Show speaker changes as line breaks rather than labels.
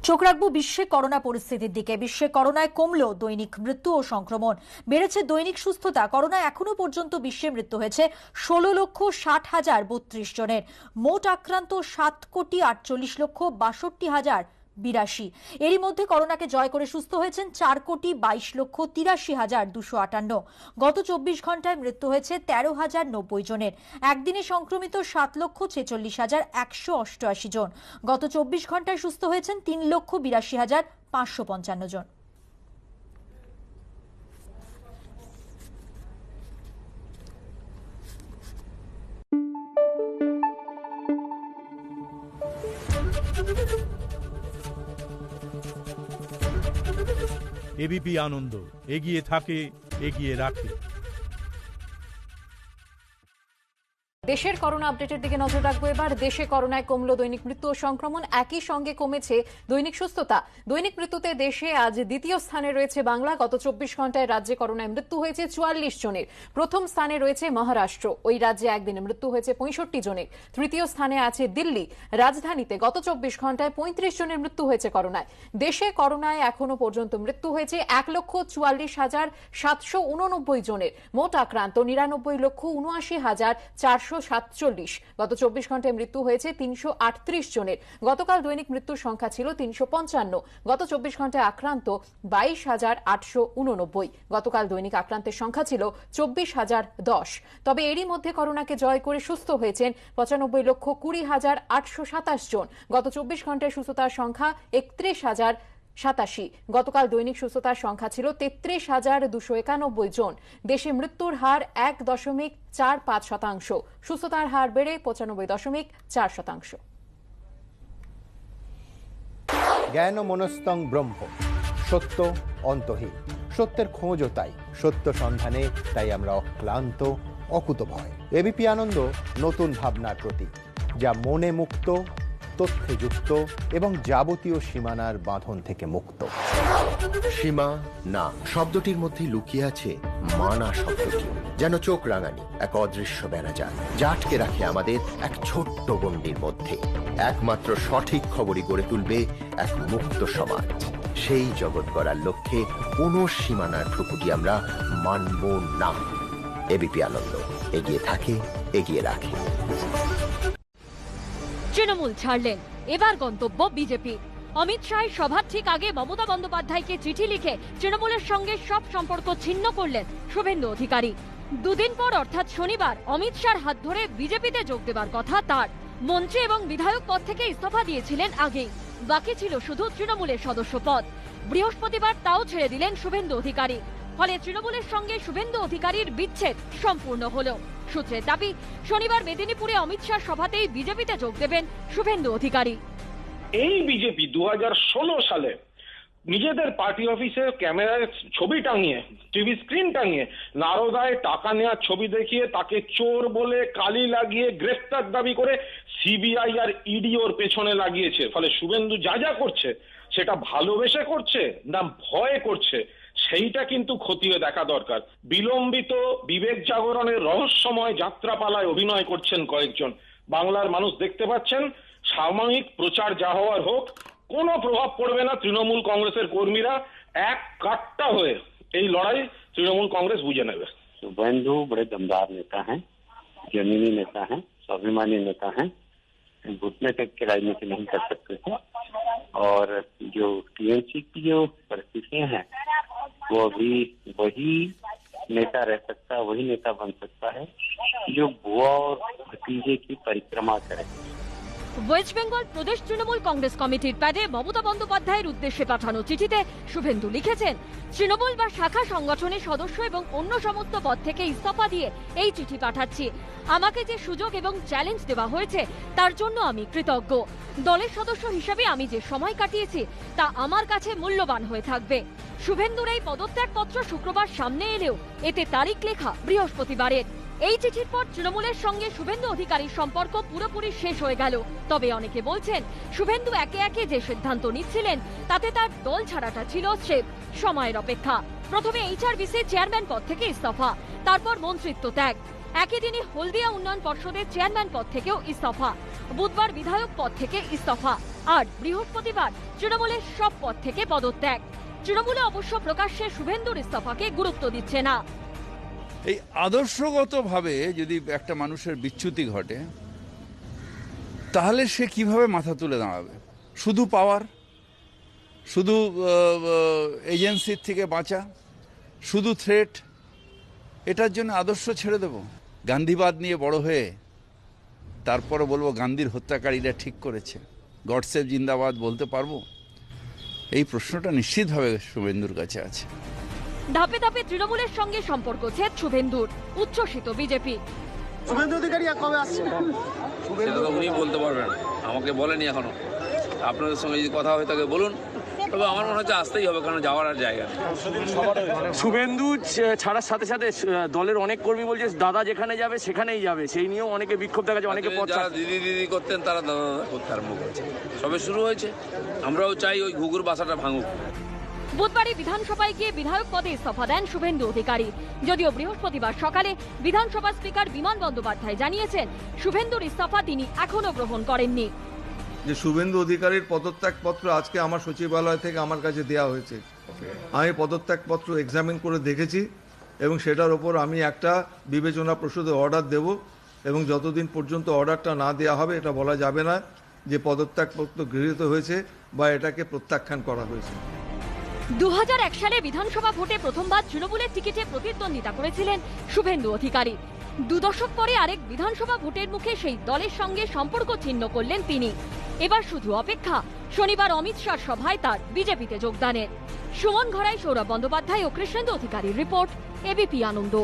চোখ রাখবো বিশ্বে করোনা পরিস্থিতির দিকে। বিশ্বে করোনায় কমলো দৈনিক মৃত্যু ও সংক্রমণ, বেড়েছে দৈনিক সুস্থতা। করোনায় এখনো পর্যন্ত বিশ্বে মৃত্যু হয়েছে 16,60,32 জনের। মোট আক্রান্ত 7,48,62,82। এরই মধ্যে করোনাকে জয় করে সুস্থ হয়েছেন 4,22,83,258। গত 24 ঘন্টায় মৃত্যু হয়েছে 13,090 জনের। একদিনে সংক্রমিত 7,46,188 জন। গত 24 ঘন্টায় সুস্থ হয়েছেন 3,82,555 জন।
এবিপি আনন্দ এগিয়ে থাকে, এগিয়ে রাখে।
দেশের করোনা আপডেটের দিকে নজর রাখবো এবার। দেশে করোনায় কমলো দৈনিক মৃত্যু ও সংক্রমণ, একই সঙ্গে কমেছে দৈনিক সুস্থতা। দৈনিক মৃত্যুতে দেশে আজ দ্বিতীয় স্থানে রয়েছে বাংলা। গত 24 ঘন্টায় রাজ্যে করোনায় মৃত্যু হয়েছে 44 জনের। প্রথম স্থানে রয়েছে মহারাষ্ট্র, ওই রাজ্যে একদিনে মৃত্যু হয়েছে 65 জনের। তৃতীয় স্থানে আছে দিল্লি। রাজধানীতে গত 24 ঘন্টায় 35 জনের মৃত্যু হয়েছে করোনায়। দেশে করোনায় এখনো পর্যন্ত মৃত্যু হয়েছে 1,44,789 জনের। মোট আক্রান্ত 99,79,447। গত 24 ঘন্টায় মৃত্যু হয়েছে 338 জনের। গতকাল দৈনিক মৃত্যুর সংখ্যা ছিল 355। গত 24 ঘন্টায় আক্রান্ত 22,889। গতকাল দৈনিক আক্রান্তের সংখ্যা ছিল 24,010। তবে এরই মধ্যে করোনাকে জয় করে সুস্থ হয়েছেন 95,20,827 জন। গত 24 ঘন্টায় সুস্থতার সংখ্যা 31,087। গতকাল দৈনিক সুস্থতার সংখ্যা ছিল 33,291 জন। দেশে মৃত্যুর হার 1.45%। সুস্থতার হার বেড়ে 95.4%।
জ্ঞান মনস্তং ব্রহ্ম, সত্য অন্তহীন। সত্যের খোঁজও তাই, সত্য সন্ধানে তাই আমরা অক্লান্ত, অকুতভয়। এবিপি আনন্দ নতুন ভাবনার প্রতীক, যা মনে মুক্ত, তথ্যে যুক্ত এবং যাবতীয় সীমানার বাঁধন থেকে মুক্ত।
সীমা না শব্দটির মধ্যে লুকিয়ে আছে মানা শব্দটি, যেন চোখ রাঙানি এক অদৃশ্য বেড়াজাল, যা আটকে রাখে আমাদের এক ছোট্ট গণ্ডির মধ্যে। একমাত্র সঠিক খবরই গড়ে তুলবে এক মুক্ত সমাজ। সেই জগৎ গড়ার লক্ষ্যে কোনো সীমানার ঠুকুটি আমরা মানব না। এবিপি আনন্দ এগিয়ে থাকে, এগিয়ে রাখে।
তৃণমূল ছাড়লেন, এবার গন্তব্য বিজেপি। অমিত শাহের সভার ঠিক আগে মমতা বন্দ্যোপাধ্যায়কে চিঠি লিখে তৃণমূলের সঙ্গে সব সম্পর্ক ছিন্ন করলেন শুভেন্দু অধিকারী। দুদিন পর অর্থাৎ শনিবার অমিত শাহর হাত ধরে বিজেপিতে যোগ দেবার কথা তার। মন্ত্রী এবং বিধায়ক পদ থেকে ইস্তফা দিয়েছিলেন আগেই, বাকি ছিল শুধু তৃণমূলের সদস্য পদ। বৃহস্পতিবার তাও ছেড়ে দিলেন শুভেন্দু অধিকারী। ফলে তৃণমূলের সঙ্গে শুভেন্দু অধিকারীর বিচ্ছেদ সম্পূর্ণ হলো। সূত্রের দাবি, শনিবার মেদিনীপুরে অমিত শাহ সভাতেই বিজেপিতে যোগ দেবেন শুভেন্দু অধিকারী।
এই বিজেপি 2016 সালে নিজেদের পার্টি অফিসে ক্যামেরায় ছবি টাঙিয়ে, টিভি স্ক্রিন টাঙিয়ে, নারদায় টাকা নেওয়ার ছবি দেখিয়ে তাকে চোর বলে কালি লাগিয়ে গ্রেফতার দাবি করে সিবিআই আর ইডি ওর পেছনে লাগিয়েছে। ফলে শুভেন্দু যা যা করছে সেটা ভালোবেসে করছে না ভয় করছে, সেইটা কিন্তু খতিয়ে দেখা দরকার। বিলম্বিত বিবেক জাগরণের রহস্যময় যাত্রাপালায় অভিনয় করছেন কয়েকজন। বাংলার মানুষ দেখতে পাচ্ছেন, সাময়িক প্রচার যা হওয়ার হোক, কোনো প্রভাব পড়বে না। তৃণমূল কংগ্রেসের কর্মীরা এক কাট্টা হয়ে এই লড়াই তৃণমূল কংগ্রেস বুঝে নেবে।
शुभेंदु बड़े दमदार नेता हैं, जमीनी नेता हैं, स्वाभिमानी नेता हैं, घुटने टेक के राजनीति नहीं कर सकते थे। और जो टीएमसी की जो परिस्थितियां हैं वो अभी वही नेता रह सकता है, वही नेता बन सकता है जो बुआ और भतीजे की परिक्रमा करे।
ওয়েস্ট বেঙ্গল প্রদেশ তৃণমূল কংগ্রেস কমিটির প্যাডে মমতা বন্দ্যোপাধ্যায়ের উদ্দেশ্যে পাঠানো চিঠিতে শুভেন্দু লিখেছেন, তৃণমূল বা শাখা সংগঠনের সদস্য এবং অন্য সমস্ত পদ থেকে ইস্তফা দিয়ে এই চিঠি পাঠাচ্ছি। আমাকে যে সুযোগ এবং চ্যালেঞ্জ দেওয়া হয়েছে তার জন্য আমি কৃতজ্ঞ। দলের সদস্য হিসেবে আমি যে সময় কাটিয়েছি তা আমার কাছে মূল্যবান হয়ে থাকবে। শুভেন্দুর এই পদত্যাগপত্র শুক্রবার সামনে এলেও এতে তারিখ লেখা বৃহস্পতিবারের। এই চিঠির পর তৃণমূলের সঙ্গে শুভেন্দু অধিকারীর সম্পর্ক পুরোপুরি শেষ হয়ে গেল। তবে অনেকে বলছেন, শুভেন্দু একে একে যে সিদ্ধান্ত নিচ্ছিলেন তাতে তার দল ছাড়াটা ছিল স্রেফ সময়ের অপেক্ষা। প্রথমে এইচআরবিসি চেয়ারম্যান পদ থেকে ইস্তফা, তারপর মন্ত্রিত্ব ত্যাগ। একই দিনে হলদিয়া উন্নয়ন পর্ষদের চেয়ারম্যান পদ থেকেও ইস্তফা, বুধবার বিধায়ক পদ থেকে ইস্তফা। আর বৃহস্পতিবার তৃণমূলের সব পদ থেকে পদত্যাগ। তৃণমূলে অবশ্য প্রকাশ্যে শুভেন্দুর ইস্তফাকে গুরুত্ব দিচ্ছে না।
এই আদর্শগতভাবে যদি একটা মানুষের বিচ্যুতি ঘটে তাহলে সে কিভাবে মাথা তুলে দাঁড়াবে? শুধু পাওয়ার, শুধু এজেন্সির থেকে বাঁচা, শুধু থ্রেট, এটার জন্য আদর্শ ছেড়ে দেব? গান্ধীবাদ নিয়ে বড় হয়ে তারপরে বলবো গান্ধীর হত্যাকারীরা ঠিক করেছে, গডসেভ জিন্দাবাদ বলতে পারবো? এই প্রশ্নটা নিশ্চিতভাবে শুভেন্দুর কাছে আছে।
ধাপে ধাপে তৃণমূলের সঙ্গে সম্পর্ক ছেদ শুভেন্দুর, উচ্ছ্বসিত বিজেপি।
শুভেন্দু অধিকারী কবে আসছে?
উনি বলতে পারবেন, আমাকে বলেনি এখনো। আপনাদের সঙ্গে যদি কথা হয় তাকে বলুন, তবে আমার মনে হচ্ছে আসতেই হবে, কারণ যাওয়ার আর জায়গা নেই।
শুভেন্দু ছাড়ার সাথে সাথে দলের অনেক কর্মী বলছে দাদা যেখানে যাবে সেখানেই যাবে, সেই নিয়েও অনেকে বিক্ষোভ দেখা যায়, অনেকে
যারা দিদি দিদি করতেন তারা দাদা দাদা করতে আরম্ভ করেছে। সবে শুরু হয়েছে, আমরাও চাই ওই ঘুঘুর বাসাটা ভাঙুক।
বুধবারই বিধানসভায় গিয়ে বিধায়ক পদে ইস্তফা দেন শুভেন্দু অধিকারী। যদিও বৃহস্পতিবার সকালে বিধানসভা স্পিকার বিমান বন্দ্যোপাধ্যায় জানিয়েছেন শুভেন্দুর ইস্তফা তিনি এখনো গ্রহণ করেননি।
যে শুভেন্দু অধিকারীর পদত্যাগপত্র আজকে আমার সচিবালয় থেকে আমার কাছে দেওয়া হয়েছে। আমি পদত্যাগপত্র এক্সামিন করে দেখেছি এবং সেটার ওপর আমি একটা বিবেচনা প্রসূত অর্ডার দেব, এবং যতদিন পর্যন্ত অর্ডারটা না দেওয়া হবে এটা বলা যাবে না যে পদত্যাগপত্র গৃহীত হয়েছে বা এটাকে প্রত্যাখ্যান করা হয়েছে।
2001 সালে বিধানসভা ভোটে প্রথমবার তৃণমূলের টিকিটে প্রতিদ্বন্দ্বিতা করেছিলেন শুভেন্দু অধিকারী। 2 দশক পরে আরেক বিধানসভা ভোটের মুখে সেই দলের সঙ্গে সম্পর্ক ছিন্ন করলেন তিনি। এবার শুধু অপেক্ষা শনিবার অমিত শাহর সভায় তার বিজেপিতে যোগদানের। সুমন ঘরাই, সৌরভ বন্দ্যোপাধ্যায় ও কৃষ্ণেন্দু অধিকারীর রিপোর্ট, এবিপি আনন্দ।